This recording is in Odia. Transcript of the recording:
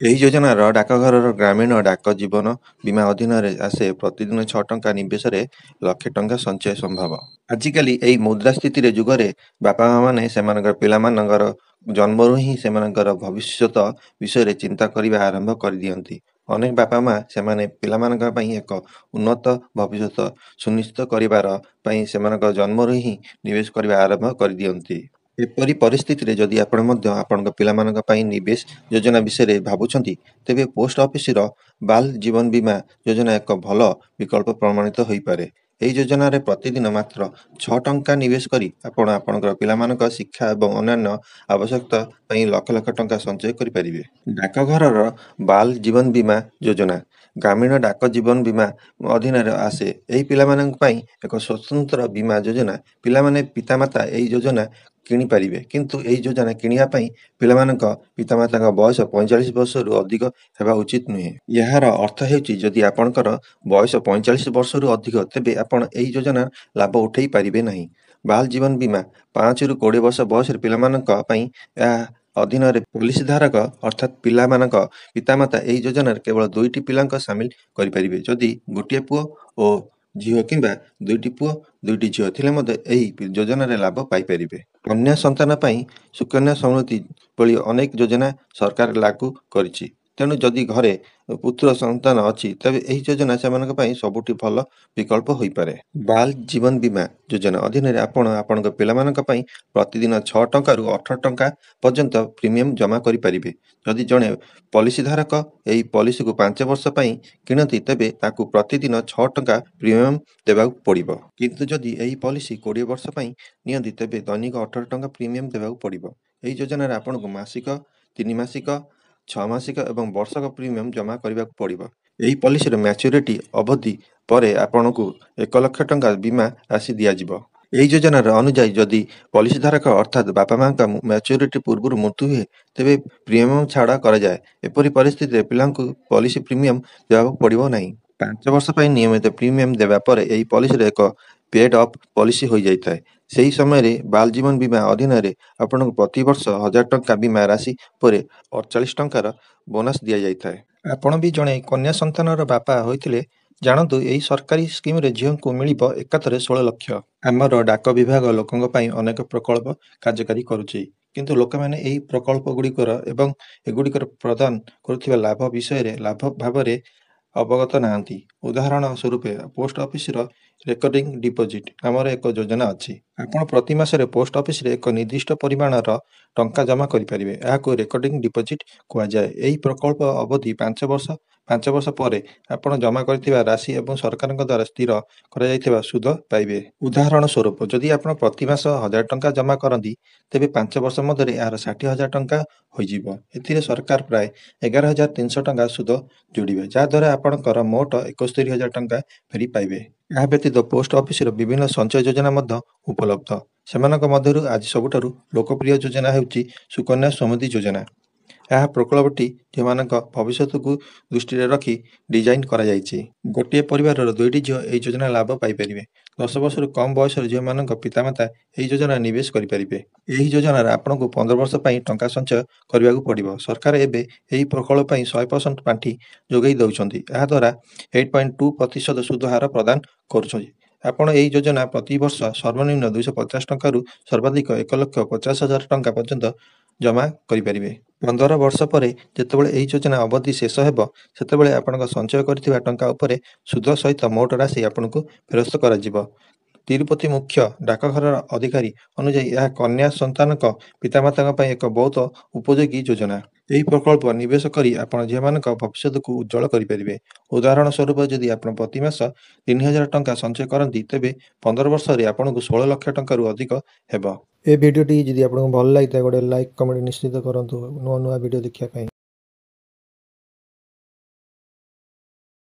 ଏହି ଯୋଜନାର ଡାକଘରର ଗ୍ରାମୀଣ ଡାକ ଜୀବନ ବୀମା ଅଧୀନରେ ଆସେ ପ୍ରତିଦିନ 6 ଟଙ୍କା ନିବେଶରେ ଲକ୍ଷେ ଟଙ୍କା ସଞ୍ଚୟ ସମ୍ଭବ। ଆଜିକାଲି ଏହି ମୁଦ୍ରାସ୍ଫୀତିର ଯୁଗରେ ବାପା ମା'ମାନେ ସେମାନଙ୍କର ପିଲାମାନଙ୍କର ଜନ୍ମରୁ ହିଁ ସେମାନଙ୍କର ଭବିଷ୍ୟତ ବିଷୟରେ ଚିନ୍ତା କରିବା ଆରମ୍ଭ କରିଦିଅନ୍ତି। ଅନେକ ବାପା ମା ସେମାନେ ପିଲାମାନଙ୍କ ପାଇଁ ଏକ ଉନ୍ନତ ଭବିଷ୍ୟତ ସୁନିଶ୍ଚିତ କରିବାର ପାଇଁ ସେମାନଙ୍କ ଜନ୍ମରୁ ହିଁ ନିବେଶ କରିବା ଆରମ୍ଭ କରିଦିଅନ୍ତି। ଏପରି ପରିସ୍ଥିତିରେ ଯଦି ଆପଣ ମଧ୍ୟ ଆପଣଙ୍କ ପିଲାମାନଙ୍କ ପାଇଁ ନିବେଶ ଯୋଜନା ବିଷୟରେ ଭାବୁଛନ୍ତି, ତେବେ ପୋଷ୍ଟ ଅଫିସର ବାଲ ଜୀବନ ବୀମା ଯୋଜନା ଏକ ଭଲ ବିକଳ୍ପ ପ୍ରମାଣିତ ହୋଇପାରେ। ଏହି ଯୋଜନାରେ ପ୍ରତିଦିନ ମାତ୍ର 6 ଟଙ୍କା ନିବେଶ କରି ଆପଣ ଆପଣଙ୍କର ପିଲାମାନଙ୍କ ଶିକ୍ଷା ଏବଂ ଅନ୍ୟାନ୍ୟ ଆବଶ୍ୟକତା ପାଇଁ ଲକ୍ଷ ଲକ୍ଷ ଟଙ୍କା ସଞ୍ଚୟ କରିପାରିବେ। ଡାକଘରର ବାଲ ଜୀବନ ବୀମା ଯୋଜନା ଗ୍ରାମୀଣ ଡାକ ଜୀବନ ବୀମା ଅଧୀନରେ ଆସେ। ଏହି ପିଲାମାନଙ୍କ ପାଇଁ ଏକ ସ୍ୱତନ୍ତ୍ର ବୀମା ଯୋଜନା। ପିଲାମାନେ ପିତାମାତା ଏହି ଯୋଜନା କିଣିପାରିବେ, କିନ୍ତୁ ଏହି ଯୋଜନା କିଣିବା ପାଇଁ ପିଲାମାନଙ୍କ ପିତାମାତାଙ୍କ ବୟସ 45 ବର୍ଷରୁ ଅଧିକ ହେବା ଉଚିତ ନୁହେଁ। ଏହାର ଅର୍ଥ ହେଉଛି ଯଦି ଆପଣଙ୍କର ବୟସ 45 ବର୍ଷରୁ ଅଧିକ, ତେବେ ଆପଣ ଏହି ଯୋଜନାର ଲାଭ ଉଠାଇ ପାରିବେ ନାହିଁ। ବାଲ ଜୀବନ ବୀମା 5ରୁ 20 ବର୍ଷ ବୟସର ପିଲାମାନଙ୍କ ପାଇଁ ଏହା ଅଧୀନରେ ପଲିସିଧାରକ ଅର୍ଥାତ୍ ପିଲାମାନଙ୍କ ପିତାମାତା ଏହି ଯୋଜନାରେ କେବଳ 2ଟି ପିଲାଙ୍କୁ ସାମିଲ କରିପାରିବେ। ଯଦି ଗୋଟିଏ ପୁଅ ଓ ଝିଅ କିମ୍ବା 2ଟି ପୁଅ 2ଟି ଝିଅ ଥିଲେ ମଧ୍ୟ ଏହି ଯୋଜନାରେ ଲାଭ ପାଇପାରିବେ। କନ୍ୟା ସନ୍ତାନ ପାଇଁ ସୁକନ୍ୟା ସମୃଦ୍ଧି ଭଳି ଅନେକ ଯୋଜନା ସରକାର ଲାଗୁ କରିଛି। ତେଣୁ ଯଦି ଘରେ ପୁତ୍ର ସନ୍ତାନ ଅଛି, ତେବେ ଏହି ଯୋଜନା ସେମାନଙ୍କ ପାଇଁ ସବୁଠୁ ଭଲ ବିକଳ୍ପ ହୋଇପାରେ। ବାଲ ଜୀବନ ବୀମା ଯୋଜନା ଅଧୀନରେ ଆପଣ ଆପଣଙ୍କ ପିଲାମାନଙ୍କ ପାଇଁ ପ୍ରତିଦିନ 6 ଟଙ୍କାରୁ 18 ଟଙ୍କା ପର୍ଯ୍ୟନ୍ତ ପ୍ରିମିୟମ ଜମା କରିପାରିବେ। ଯଦି ଜଣେ ପଲିସିଧାରକ ଏହି ପଲିସିକୁ 5 ବର୍ଷ ପାଇଁ କିଣନ୍ତି, ତେବେ ତାକୁ ପ୍ରତିଦିନ 6 ଟଙ୍କା ପ୍ରିମିୟମ ଦେବାକୁ ପଡ଼ିବ। କିନ୍ତୁ ଯଦି ଏହି ପଲିସି 20 ବର୍ଷ ପାଇଁ ନିଅନ୍ତି, ତେବେ ଦୈନିକ 18 ଟଙ୍କା ପ୍ରିମିୟମ ଦେବାକୁ ପଡ଼ିବ। ଏହି ଯୋଜନାରେ ଆପଣଙ୍କୁ ମାସିକ, 3 ମାସିକ, 6 ମାସିକ ଏବଂ ବର୍ଷକ ପ୍ରିମିୟମ ଜମା କରିବାକୁ ପଡ଼ିବ। ଏହି ପଲିସିର ମ୍ୟାଚ୍ୟୁରିଟି ଅବଧି ପରେ ଆପଣଙ୍କୁ 1 ଲକ୍ଷ ଟଙ୍କା ବୀମା ରାଶି ଦିଆଯିବ। ଏହି ଯୋଜନାର ଅନୁଯାୟୀ ଯଦି ପଲିସିଧାରକ ଅର୍ଥାତ୍ ବାପା ମାଙ୍କ ମ୍ୟାଚ୍ୟୁରିଟି ପୂର୍ବରୁ ମୃତ୍ୟୁ ହୁଏ, ତେବେ ପ୍ରିମିୟମ ଛାଡ଼ କରାଯାଏ। ଏପରି ପରିସ୍ଥିତିରେ ପିଲାଙ୍କୁ ପଲିସି ପ୍ରିମିୟମ ଦେବାକୁ ପଡ଼ିବ ନାହିଁ। 5 ବର୍ଷ ପାଇଁ ନିୟମିତ ପ୍ରିମିୟମ ଦେବା ପରେ ଏହି ପଲିସିର ଏକ ପେଡ୍ ଅପ୍ ପଲିସି ହୋଇଯାଇଥାଏ। ସେହି ସମୟରେ ବାଲ ଜୀବନ ବୀମା ଅଧୀନରେ ଆପଣଙ୍କୁ ପ୍ରତିବର୍ଷ 1000 ଟଙ୍କା ବୀମା ରାଶି ପରେ 48 ଟଙ୍କାର ବୋନସ ଦିଆଯାଇଥାଏ। ଆପଣ ବି ଜଣେ କନ୍ୟା ସନ୍ତାନର ବାପା ହୋଇଥିଲେ ଜାଣନ୍ତୁ, ଏହି ସରକାରୀ ସ୍କିମରେ ଝିଅଙ୍କୁ ମିଳିବ ଏକାଥରେ 16 ଲକ୍ଷ। ଆମର ଡାକ ବିଭାଗ ଲୋକଙ୍କ ପାଇଁ ଅନେକ ପ୍ରକଳ୍ପ କାର୍ଯ୍ୟକାରୀ କରୁଛି, କିନ୍ତୁ ଲୋକମାନେ ଏହି ପ୍ରକଳ୍ପଗୁଡ଼ିକର ଏବଂ ଏଗୁଡ଼ିକର ପ୍ରଦାନ କରୁଥିବା ଲାଭ ବିଷୟରେ ଭାବରେ ଅବଗତ ନାହାନ୍ତି। ଉଦାହରଣ ସ୍ୱରୂପ, ପୋଷ୍ଟ ଅଫିସର ରେକରିଂ ଡିପୋଜିଟ୍ ନାମର ଏକ ଯୋଜନା ଅଛି। ଆପଣ ପ୍ରତି ମାସରେ ପୋଷ୍ଟ ଅଫିସରେ ଏକ ନିର୍ଦ୍ଦିଷ୍ଟ ପରିମାଣର ଟଙ୍କା ଜମା କରିପାରିବେ। ଏହାକୁ ରେକରିଂ ଡିପୋଜିଟ୍ କୁହାଯାଏ। ଏହି ପ୍ରକଳ୍ପ ଅବଧି 5 ବର୍ଷ। 5 ବର୍ଷ ପରେ ଆପଣ ଜମା କରିଥିବା ରାଶି ଏବଂ ସରକାରଙ୍କ ଦ୍ୱାରା ସ୍ଥିର କରାଯାଇଥିବା ସୁଧ ପାଇବେ। ଉଦାହରଣ ସ୍ୱରୂପ, ଯଦି ଆପଣ ପ୍ରତି ମାସ 1000 ଟଙ୍କା ଜମା କରନ୍ତି, ତେବେ 5 ବର୍ଷ ମଧ୍ୟରେ ଏହାର 60,000 ଟଙ୍କା ହୋଇଯିବ। ଏଥିରେ ସରକାର ପ୍ରାୟ 11,300 ଟଙ୍କା ସୁଧ ଯୋଡ଼ିବେ, ଯାହାଦ୍ୱାରା ଆପଣଙ୍କର ମୋଟ 71,000 ଟଙ୍କା ଫେରି ପାଇବେ। ଏହା ବ୍ୟତୀତ ପୋଷ୍ଟ ଅଫିସର ବିଭିନ୍ନ ସଞ୍ଚୟ ଯୋଜନା ମଧ୍ୟ ଉପଲବ୍ଧ। ସେମାନଙ୍କ ମଧ୍ୟରୁ ଆଜି ସବୁଠାରୁ ଲୋକପ୍ରିୟ ଯୋଜନା ହେଉଛି ସୁକନ୍ୟା ସମୃଦ୍ଧି ଯୋଜନା। ଏହା ପ୍ରକଳ୍ପଟି ଝିଅମାନଙ୍କ ଭବିଷ୍ୟତକୁ ଦୃଷ୍ଟିରେ ରଖି ଡିଜାଇନ କରାଯାଇଛି। ଗୋଟିଏ ପରିବାରର 2ଟି ଝିଅ ଏହି ଯୋଜନାର ଲାଭ ପାଇପାରିବେ। 10 ବର୍ଷରୁ କମ୍ ବୟସର ଝିଅମାନଙ୍କ ପିତାମାତା ଏହି ଯୋଜନାରେ ନିବେଶ କରିପାରିବେ। ଏହି ଯୋଜନାରେ ଆପଣଙ୍କୁ 15 ବର୍ଷ ପାଇଁ ଟଙ୍କା ସଞ୍ଚୟ କରିବାକୁ ପଡ଼ିବ। ସରକାର ଏବେ ଏହି ପ୍ରକଳ୍ପ ପାଇଁ 100% ପାଣ୍ଠି ଯୋଗାଇ ଦେଉଛନ୍ତି। ଏହାଦ୍ୱାରା 8.2% ସୁଧ ହାର ପ୍ରଦାନ କରୁଛନ୍ତି। ଆପଣ ଏହି ଯୋଜନା ପ୍ରତିବର୍ଷ ସର୍ବନିମ୍ନ 250 ଟଙ୍କାରୁ ସର୍ବାଧିକ 1,50,000 ଟଙ୍କା ପର୍ଯ୍ୟନ୍ତ ଜମା କରିପାରିବେ। 15 ବର୍ଷ ପରେ ଯେତେବେଳେ ଏହି ଯୋଜନା ଅବଧି ଶେଷ ହେବ, ସେତେବେଳେ ଆପଣଙ୍କ ସଞ୍ଚୟ କରିଥିବା ଟଙ୍କା ଉପରେ ସୁଧ ସହିତ ମୋଟ ରାଶି ଆପଣଙ୍କୁ ଫେରସ୍ତ କରାଯିବ। ତିରୁପତି ମୁଖ୍ୟ ଡାକଘରର ଅଧିକାରୀ ଅନୁଯାୟୀ ଏହା କନ୍ୟା ସନ୍ତାନଙ୍କ ପିତାମାତାଙ୍କ ପାଇଁ ଏକ ବହୁତ ଉପଯୋଗୀ ଯୋଜନା। ଏହି ପ୍ରକଳ୍ପ ନିବେଶ କରି ଆପଣ ଝିଅମାନଙ୍କ ଭବିଷ୍ୟତକୁ ଉଜ୍ଜ୍ୱଳ କରିପାରିବେ। ଉଦାହରଣ ସ୍ୱରୂପ, ଯଦି ଆପଣ ପ୍ରତି ମାସ 3,000 ଟଙ୍କା ସଞ୍ଚୟ କରନ୍ତି, ତେବେ 15 ବର୍ଷରେ ଆପଣଙ୍କୁ 16 ଲକ୍ଷ ଟଙ୍କାରୁ ଅଧିକ ହେବ। ଏ ଭିଡ଼ିଓଟି ଯଦି ଆପଣଙ୍କୁ ଭଲ ଲାଗିଥାଏ, ଗୋଟେ ଲାଇକ୍ କମେଣ୍ଟ ନିଶ୍ଚିତ କରନ୍ତୁ ନୂଆ ନୂଆ ଭିଡ଼ିଓ ଦେଖିବା ପାଇଁ।